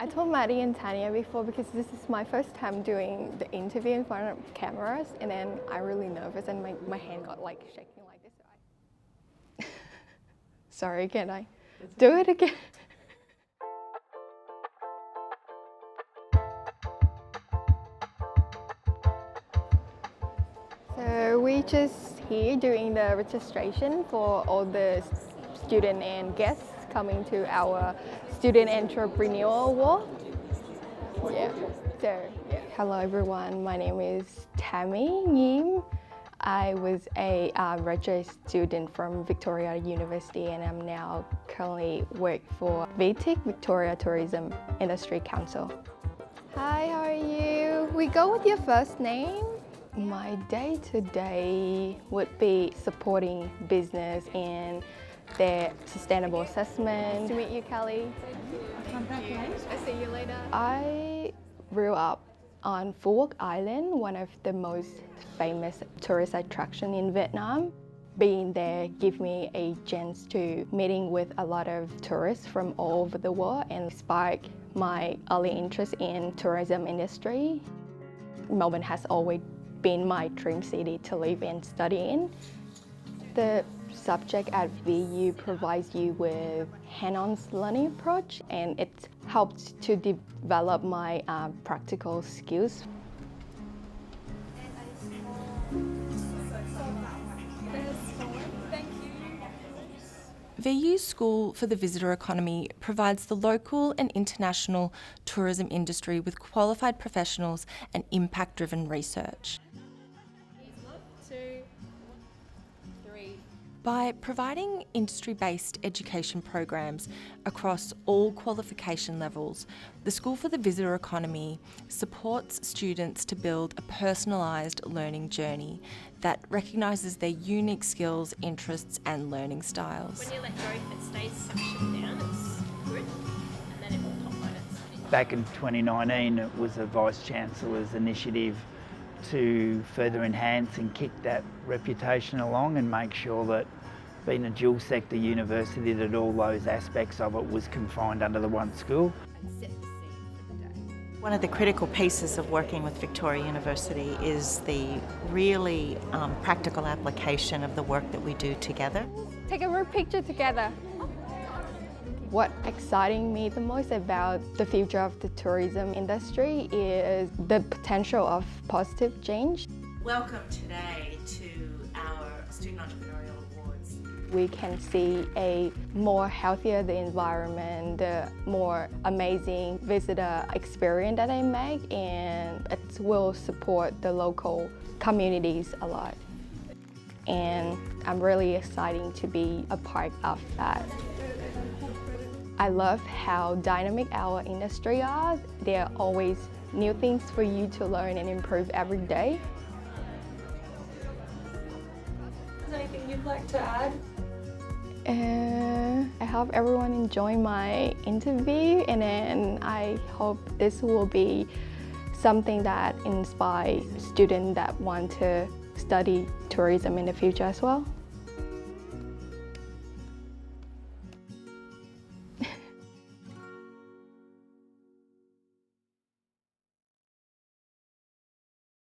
I told Maddie and Tanya before because this is my first time doing the interview in front of cameras, and then I'm really nervous and my hand got like shaking like this. Sorry, can I do it again? So we're just here doing the registration for all the student and guests coming to our Student Entrepreneur Award. Yeah. So, yeah. Hello everyone, my name is Tammy Yim. I was a graduate student from Victoria University, and I'm now currently work for VTIC, Victoria Tourism Industry Council. Hi, how are you? We go with your first name. My day-to-day would be supporting business in their sustainable assessment. Nice to meet you, Kelly. I'll come back later. I'll see you later. I grew up on Phuoc Island, one of the most famous tourist attractions in Vietnam. Being there gave me a chance to meeting with a lot of tourists from all over the world and sparked my early interest in tourism industry. Melbourne has always been my dream city to live and study in. The subject at VU provides you with hands-on learning approach, and it helps to develop my practical skills. VU's School for the Visitor Economy provides the local and international tourism industry with qualified professionals and impact-driven research. By providing industry-based education programs across all qualification levels, the School for the Visitor Economy supports students to build a personalised learning journey that recognises their unique skills, interests and learning styles. When you let go, if it stays suctioned down, it's good, and then it will pop when it's... Back in 2019, it was the Vice-Chancellor's initiative to further enhance and kick that reputation along and make sure that being a dual sector university, that all those aspects of it was confined under the one school. One of the critical pieces of working with Victoria University is the really practical application of the work that we do together. Take a group picture together. What exciting me the most about the future of the tourism industry is the potential of positive change. Welcome today to our Student Entrepreneurial Awards. We can see a more healthier the environment, the more amazing visitor experience that they make, and it will support the local communities a lot. And I'm really excited to be a part of that. I love how dynamic our industry are. There are always new things for you to learn and improve every day. Is there anything you'd like to add? I hope everyone enjoyed my interview, and then I hope this will be something that inspires students that want to study tourism in the future as well.